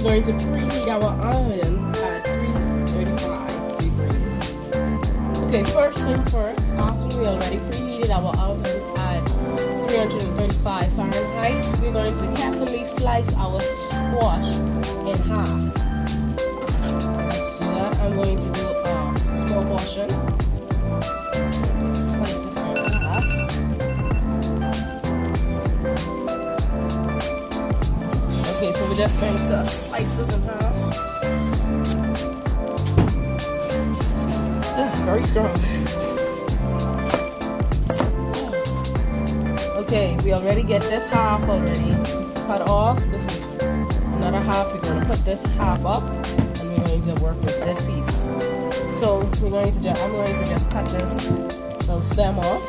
we're going to preheat our oven at 335 degrees. Okay, first thing first, after we already preheated our oven at 335 Fahrenheit, we're going to carefully slice our squash in half. So let's do that. I'm going to do a small portion. Slice it in half. Okay, so we're just going to slice this in half. Very strong. Okay, we already get this half already cut off. This is another half. We're going to put this half up, and we're going to work with this piece. So I'm going to just cut this little stem off.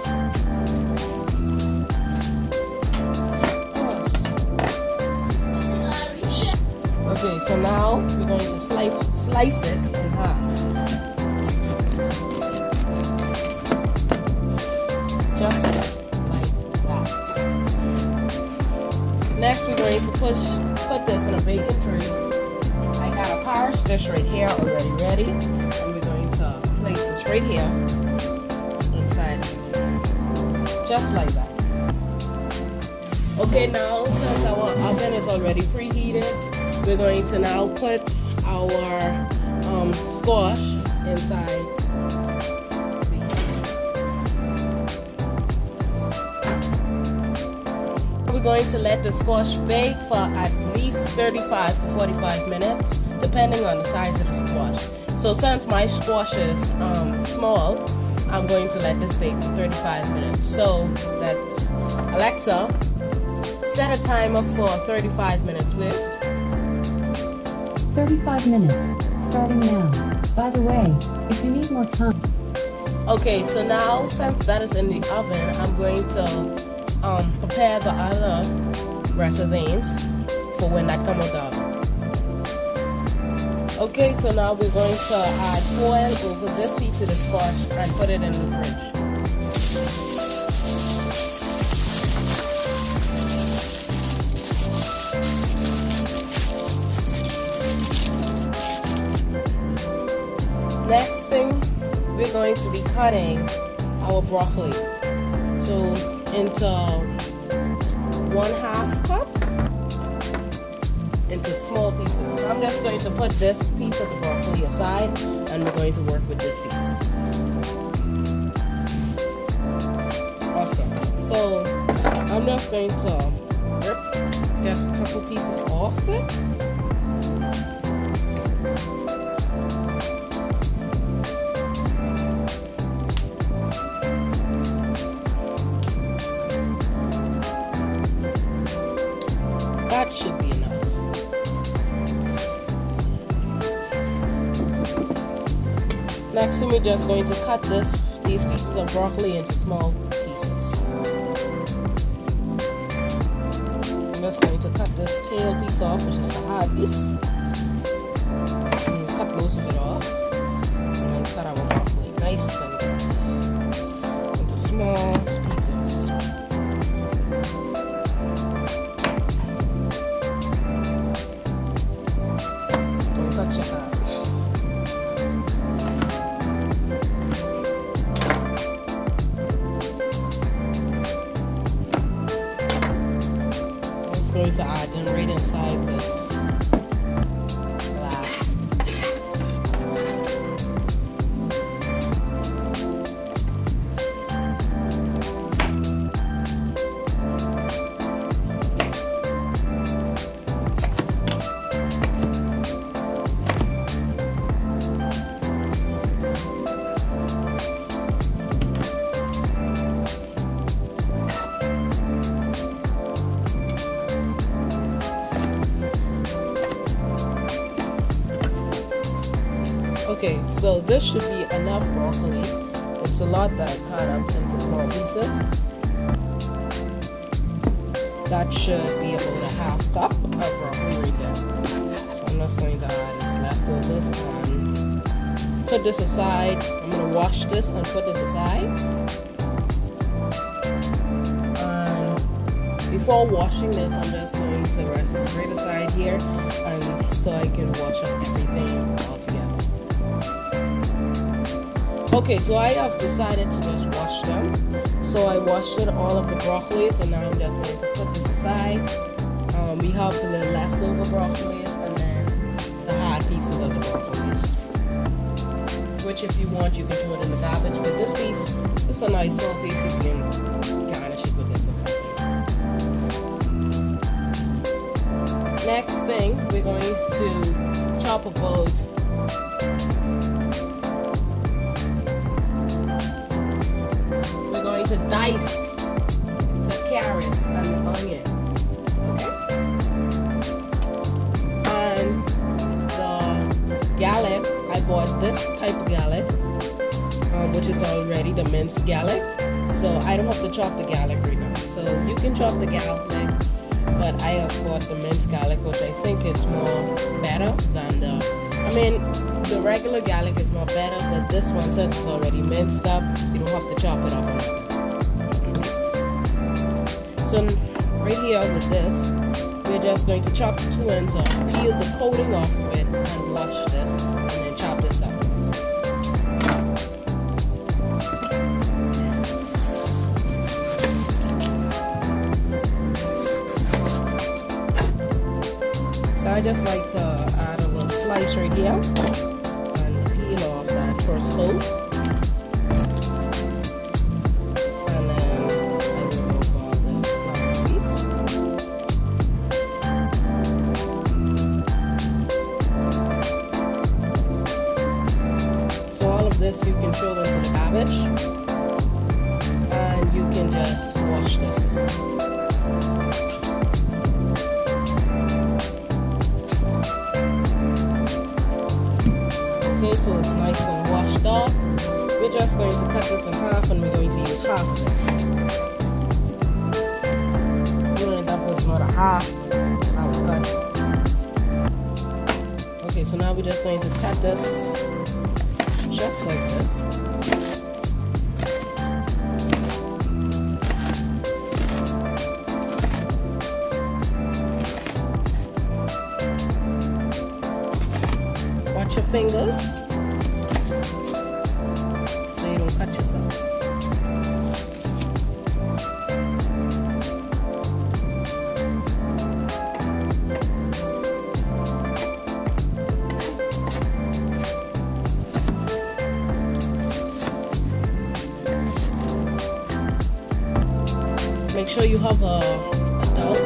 Okay, so now we're going to slice it in half. Just like that. Next, we're going to put this in a baking tray. I got a Parish dish right here already ready, and we're going to place this right here inside, just like that. Okay, now since our oven is already preheated, we're going to now put our squash inside. We're going to let the squash bake for at least 35 to 45 minutes, depending on the size of the squash. So since my squash is small, I'm going to let this bake for 35 minutes. So that's Alexa, set a timer for 35 minutes, please. 35 minutes, starting now. By the way, if you need more time. Okay, so now since that is in the oven, I'm going to prepare the other recipes for when that comes out. Okay, so now we're going to add foil over this piece of the squash and put it in the fridge. Next thing, we're going to be cutting our broccoli. So into 1/2 cup into small pieces. So I'm just going to put this piece of the broccoli aside, and we're going to work with this piece. Awesome. So I'm just going to rip just a couple pieces off it. That should be enough. Next thing, we're just going to cut these pieces of broccoli into small pieces. I'm just going to cut this tail piece off, which is the hard piece. And cut most of it off. And then cut our broccoli nice and into small pieces. Going to add them right inside this glass. Okay, so this should be enough broccoli. It's a lot that I cut up into small pieces. That should be about a 1/2 cup of broccoli right there. So I'm just going to add its leftovers and put this aside. I'm going to wash this and put this aside. And before washing this, I'm just going to rest this right aside here and so I can wash up everything all together. Okay, so I have decided to just wash them. So I washed all of the broccoli, so now I'm just going to put this aside. We have the leftover broccoli and then the hard pieces of the broccoli, which if you want you can throw it in the garbage, but this piece is a nice small piece. You can garnish it with this or something. Next thing, we're going to chop about to dice the carrots and the onion, okay? And the garlic, I bought this type of garlic, which is already the minced garlic. So I don't have to chop the garlic right now. So you can chop the garlic, but I have bought the minced garlic, which I think is more better than the regular garlic is more better, but this one, since it's already minced up, you don't have to chop it up on it. So right here with this, we're just going to chop the two ends off, peel the coating off of it, and wash this, and then chop this up. So I just like to add a little slice right here, and peel off that first coat. This you can throw into the garbage, and you can just wash this. Okay, so it's nice and washed off. We're just going to cut this in half, and we're going to use half of it. We'll end up with not a half. That's how we cut. Okay, so now we're just going to cut this just like this. Watch your fingers so you don't cut yourself. Make sure you have adult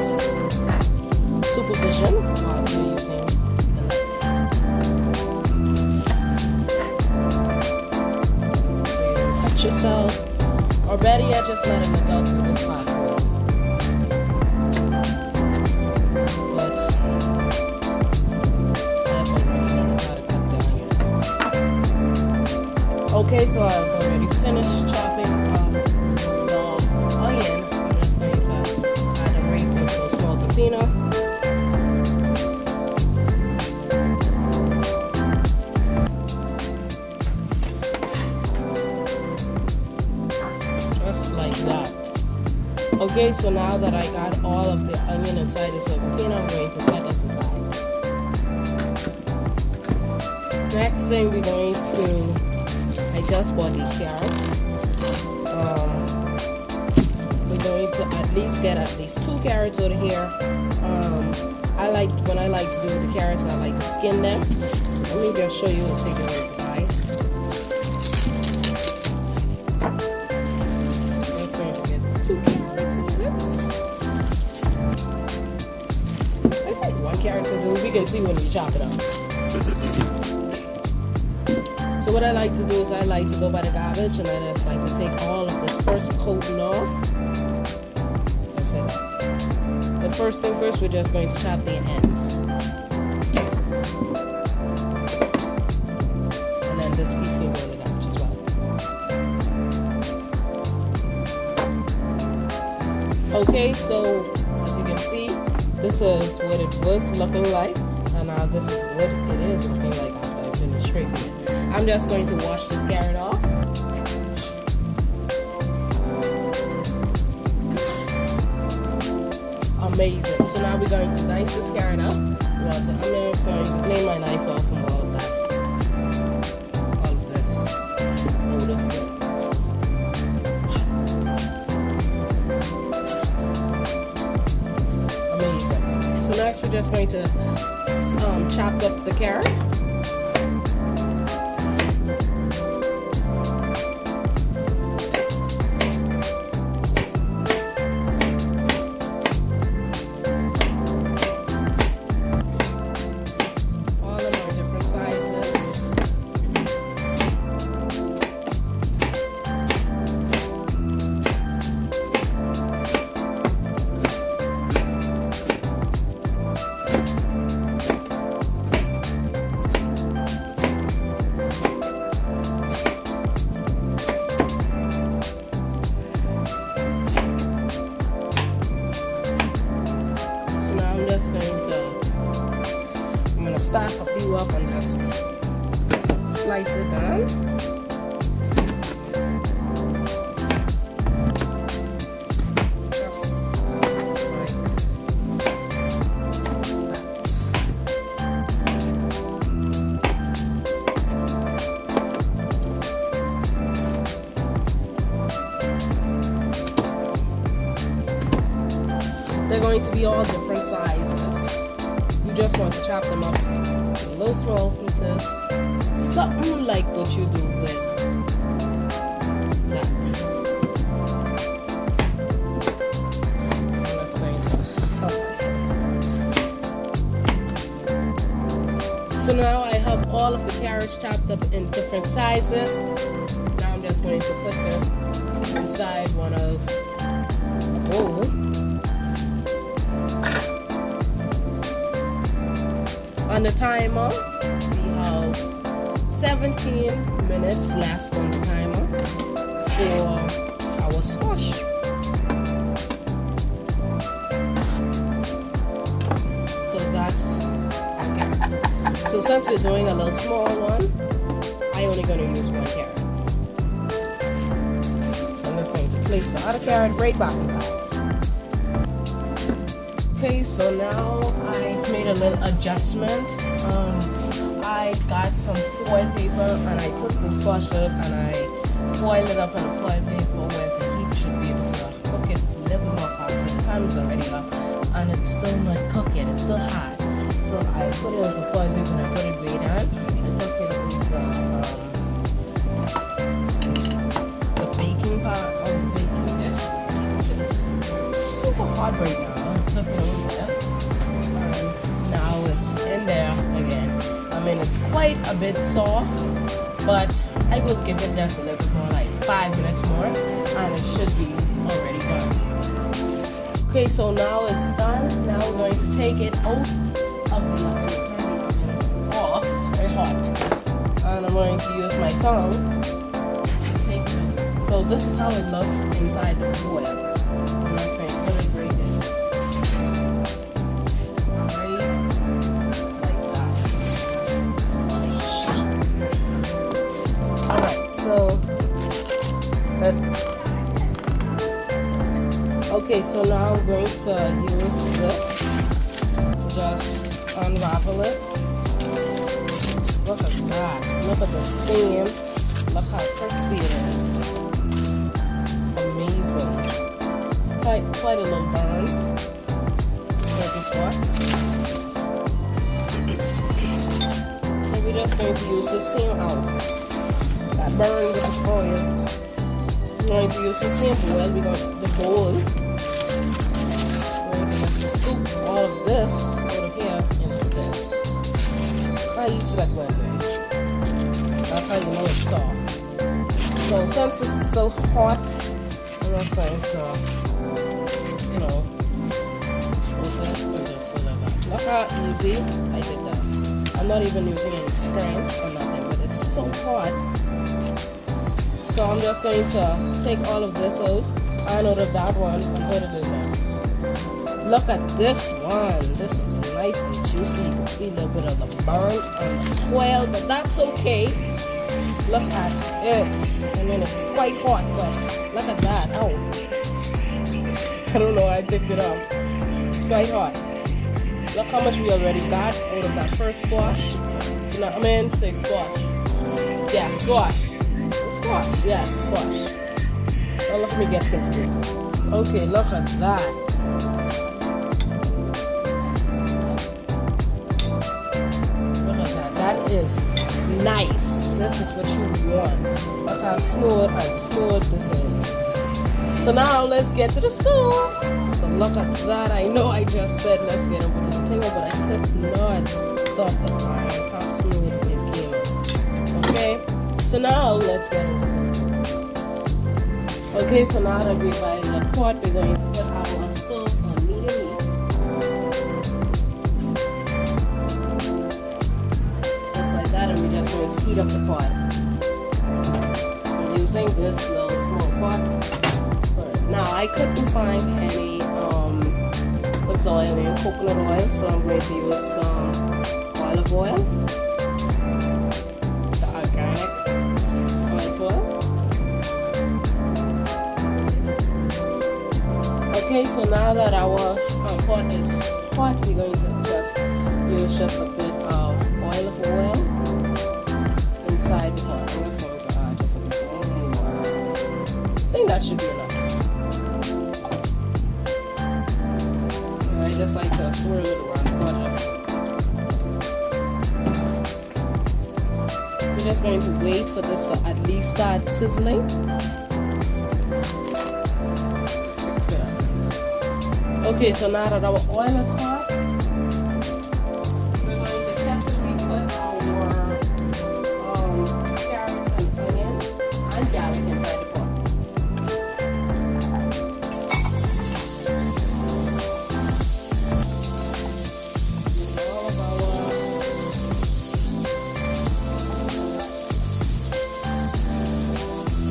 supervision while you're using the knife. So you don't cut yourself, or better yet, just let an adult do this part for you. But I've already learned how to cut the onion. Okay, so I've already finished chopping the onion. Container. Just like that. Okay, so now that I got all of the onion inside this container, I'm going to set this aside. Next thing we're going to, I just bought these carrots. We're going to at least get at least 2 carrots out of here. When I like to do the carrots, I like to skin them. So let me just show you how to take it with the knife. Just going to get 2 carrots out of it. I think 1 carrot to do. We can see when we chop it up. So what I like to do is I like to go by the garbage, and I just like to take all of the first coating off. But first thing first, we're just going to chop the ends. And then this piece can go in the garbage as well. Okay, so as you can see, this is what it was looking like, and now this is what it is looking like after I finish scraping it. I'm just going to wash this carrot off. Amazing. So now we're going to dice this carrot up. was it? I'm not sorry to clean my knife off from all of that. All of this. Oh, this thing. Amazing. So next we're just going to chop up the carrot. Stack a few up and just slice it down. Just like that. They're going to be all different sizes. You just want to chop them up in little small pieces, something like what you do with that. I'm just going to help myself with that. So now I have all of the carrots chopped up in different sizes. Now I'm just going to put this inside one of a bowl. On the timer, we have 17 minutes left on the timer for our squash. So that's okay. So since we're doing a little small one, I'm only going to use one carrot. I'm just going to place the other carrot right back in the bag. Okay, so now I made a little adjustment. I got some foil paper and I took the squash out and I foiled it up on the foil paper where the heat should be able to cook it a little more fast. So the time is already up and it's still not cooking, it's still hot. So I put it on the foil paper and I put it way down. I took it with the baking part of the baking dish, which is super hot right now. Took it over there and now it's in there again. I mean, it's quite a bit soft, but I will give it just a little bit more, like 5 minutes more, and it should be already done. Okay, so now it's done. Now we're going to take it out of the oven. Off. It's very hot, and I'm going to use my tongs to take it out. So this is how it looks inside the foil. I'm just going to put it right there. Okay, so now I'm going to use this to just unravel it. Look at that. Look at the steam. Look how crispy it is. Amazing. Quite a little burnt. Certain spots. So we're just going to use the same that burn with the foil. We're going to use the same bowl. We're going to the bowl. We're going to scoop all of this over here into this. How easy that went in. That's how you know it's soft. So since this is still hot, I'm just going to, look how easy I did that. I'm not even using any strength or nothing, but it's so hot. So I'm just going to take all of this out of that one and put it in there. Look at this one. This is nice and juicy. You can see a little bit of the burnt on the foil, but that's okay. Look at it. I mean, it's quite hot, but look at that. Ow. I don't know, I picked it up. It's quite hot. Look how much we already got out of that first squash. So now, say squash. Yeah, squash. Squash, yeah, squash. Now let me get confused. Okay, look at that. Look at that. That is nice. This is what you want. Look how smooth and smooth this is. So now let's get to the stove. So look at that. I know I just said let's get over to the thing, but I could not stop the iron. How smooth it came out. Okay, so now let's get over to the stove. Okay, so now that we're by the pot, we're going to put our stove on medium heat. Just like that, and we're just going to heat up the pot. I'm using this little small pot. Now I couldn't find any what's the oil name? Coconut oil, so I'm going to use some olive oil, the organic olive oil. Okay, so now that our pot is hot, we're going to just use just a bit of olive oil inside the pot. I'm just going to add just a bit more. I think that should be enough. I just like to swirl it around the pot. We're just going to wait for this to at least start sizzling. Okay, so now that our oil is hot, we're going to definitely put our carrots and onions and garlic inside the pot.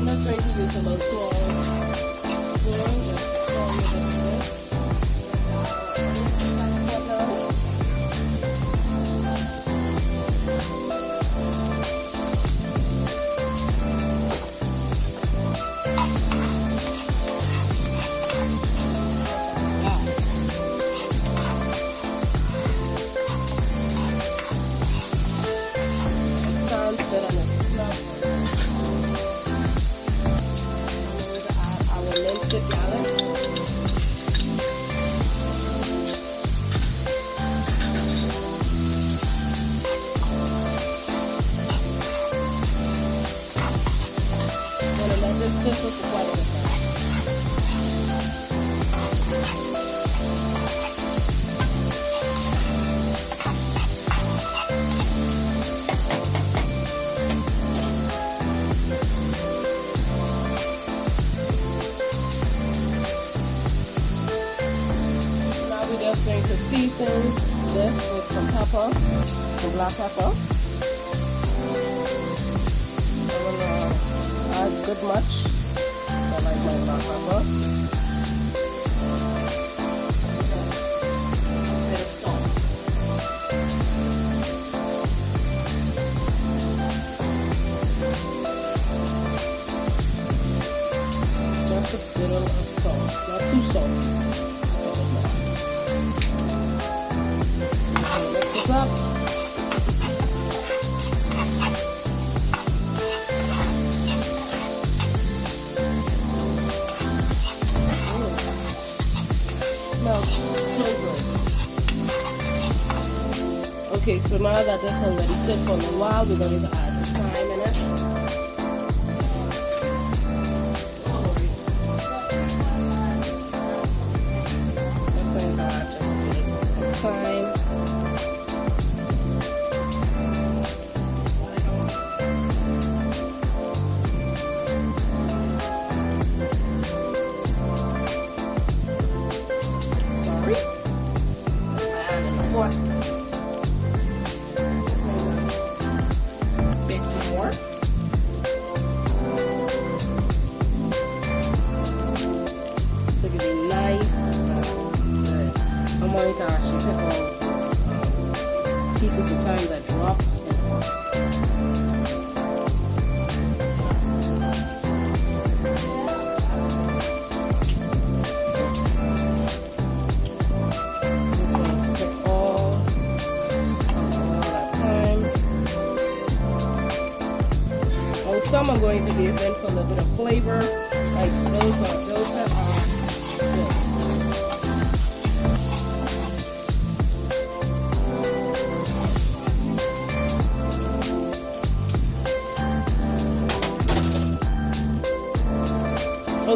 I'm going to use a little small spoon. Going to season this with some pepper, some black pepper. I'm going to add good much. I like my black pepper. A bit of salt. Just a little of salt, not too salty. Mix this up. Smells so good. Okay, so now that this has already sit for a little while, we're going to add the thyme in it. Just going to add just a bit of thyme. To actually put all those pieces of thyme that drop in. Just going to put all I'm going to give in for a little bit of flavor. Like those that are good.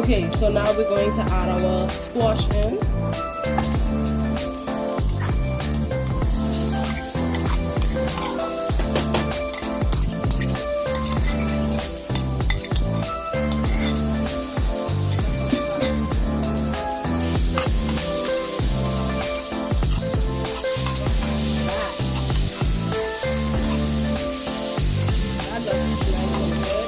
Okay, so now we're going to add our squash in. That looks nice and good.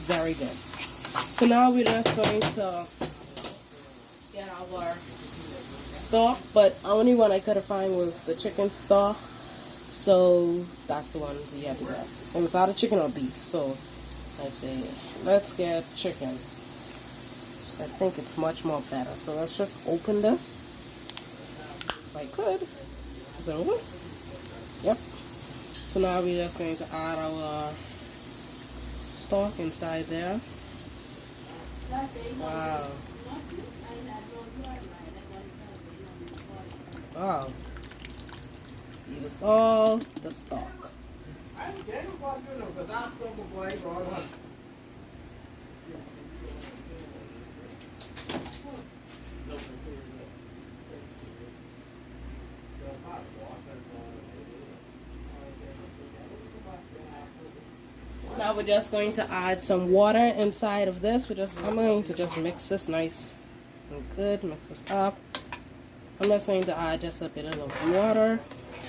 Very good. So now we're just going to get our stock, but only one I could find was the chicken stock, so that's the one we had to get. It was either chicken or beef, so I say let's get chicken. I think it's much more better. So let's just open this. If I could. Is it open? Yep. So now we're just going to add our stock inside there. Wow. Wow. Use all the stock. Now we're just going to add some water inside of this. I'm going to just mix this nice and good. Mix this up. I'm just going to add just a bit of water.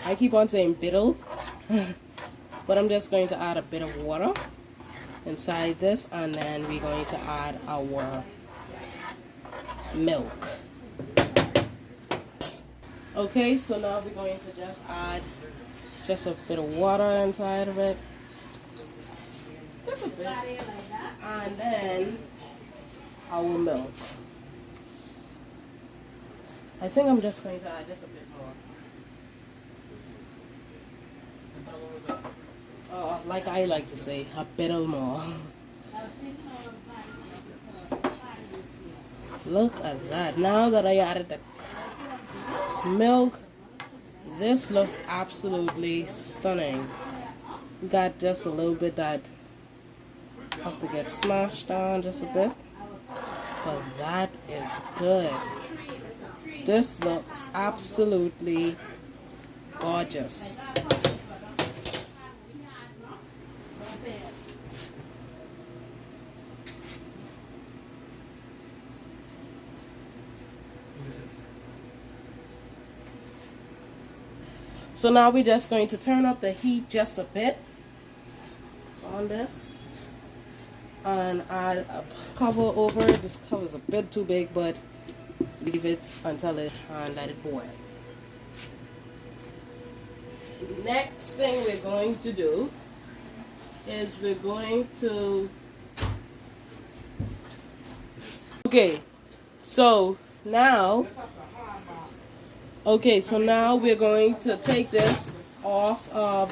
I keep on saying biddle, but I'm just going to add a bit of water inside this, and then we're going to add our milk. Okay, so now we're going to just add just a bit of water inside of it. Just a bit. And then our milk. I think I'm just going to add just a bit more. Oh, like I like to say, a bit more. Look at that. Now that I added the milk, this looks absolutely stunning. Got just a little bit that have to get smashed on just a bit, but that is good. This looks absolutely gorgeous. So now we're just going to turn up the heat just a bit on this and add a cover over it. This cover is a bit too big, but leave it until it and let it boil. Next thing we're going to do is we're going to... Okay, so now, okay, so now we're going to take this off of,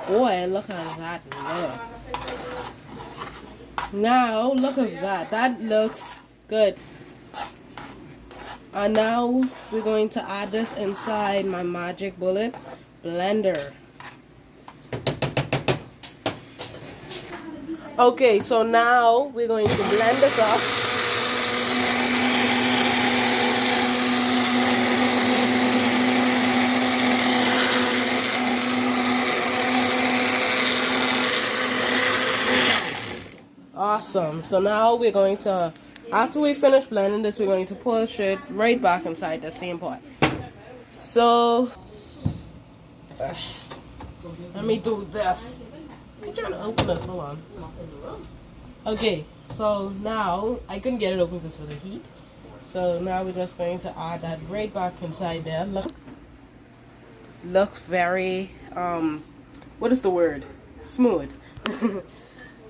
boy, look at that look. Now, look at that. That looks good. And now we're going to add this inside my Magic Bullet blender. Okay, so now we're going to blend this up. Awesome. So now we're going to, after we finish blending this, we're going to push it right back inside the same pot. So, let me do this. I'm trying to open this. Hold on. Okay, so now I couldn't get it open because of the heat. So now we're just going to add that right back inside there. Looks very, what is the word? Smooth.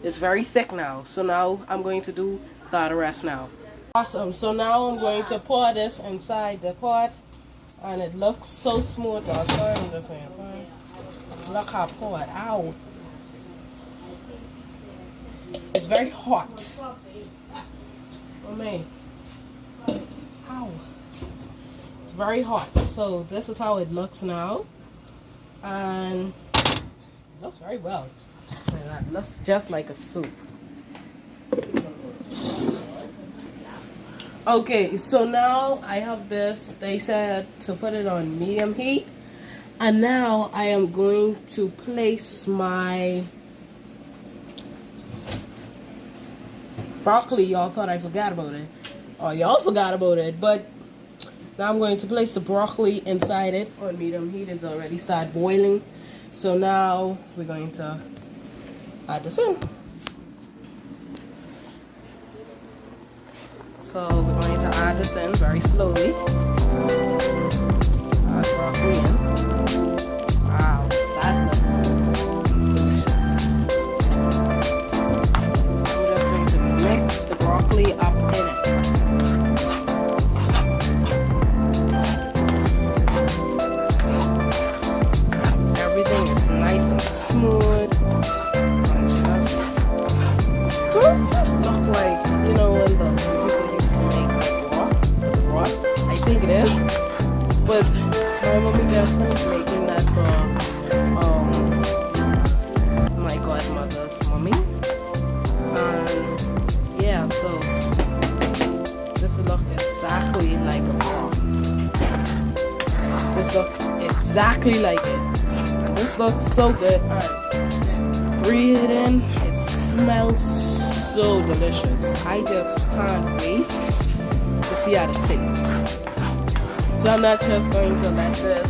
It's very thick now. So now I'm going to do the rest now. Awesome. So now I'm going to pour this inside the pot. And it looks so smooth. I'm just going to look how I pour it out. It's very hot. Oh man. Ow. It's very hot. So this is how it looks now. And it looks very well. It looks just like a soup. Okay, so now I have this. They said to put it on medium heat. And now I am going to place my broccoli. Y'all thought I forgot about it. Oh, y'all forgot about it. But now I'm going to place the broccoli inside it on medium heat. It's already started boiling. So now we're going to add this in. So we're going to add this in very slowly. Add broccoli in. Wow, that looks delicious. We're just going to mix the broccoli up in it. Everything is nice and smooth. Just look like, you know, when the people used to make like broth. I think it is. But my mommy just finished making that for my godmother's mommy. And yeah, so this look exactly like a broth. This look exactly like it. And this looks so good. And breathe it in. It smells so delicious. I just can't wait to see how this tastes. So I'm not just going to let this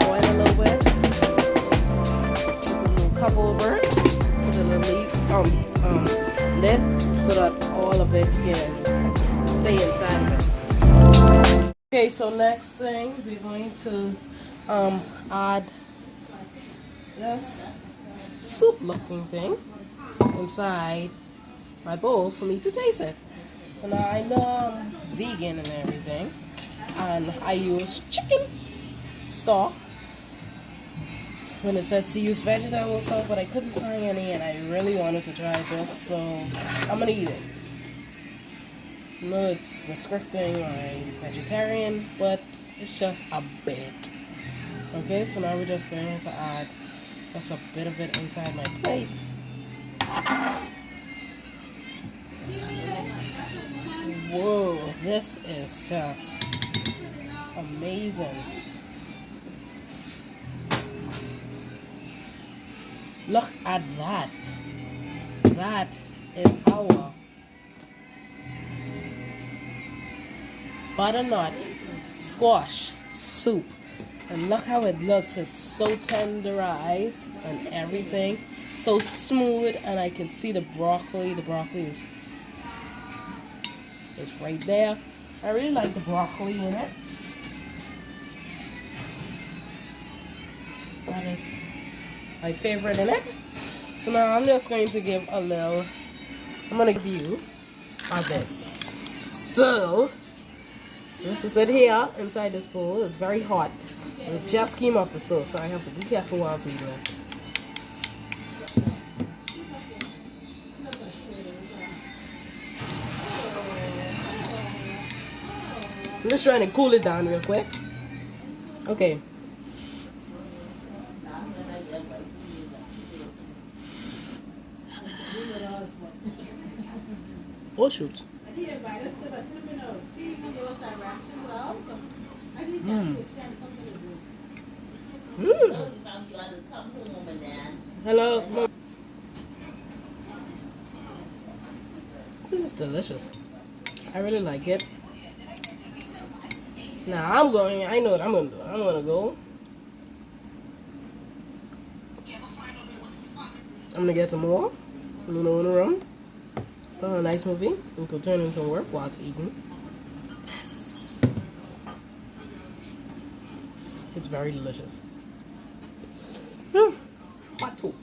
boil a little bit. Put a little cup over it. Put a little lid so that all of it can stay inside of it. Okay, so next thing we're going to add this soup looking thing inside my bowl for me to taste it. So now I know I'm vegan and everything, and I use chicken stock when it said to use vegetable stock, but I couldn't find any and I really wanted to try this, so I'm gonna eat it. No, it's restricting my vegetarian, but it's just a bit. Okay, so now we're just going to add just a bit of it inside my plate. Whoa, this is just amazing. Look at that. That is our butternut squash soup. And look how it looks. It's so tenderized and everything. So smooth, and I can see the broccoli. The broccoli is right there. I really like the broccoli in it. That is my favorite in it. So now I'm just going to give a little, I'm going to give you a bit. So, this is it here inside this bowl. It's very hot. It just came off the stove, so I have to be careful while I'm eating it. I'm just trying to cool it down real quick. Okay. Oh shoot. Hello. Mom. This is delicious. I really like it. Now I'm going. I know what I'm gonna do. I'm gonna go. I'm gonna get some more. I'm gonna go in the room. Put on a nice movie. And go turn in some work while it's eating. Yes. It's very delicious. Hot too.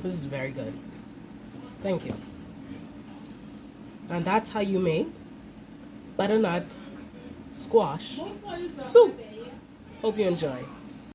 This is very good. Thank you. And that's how you make butternut squash soup. Hope you enjoy.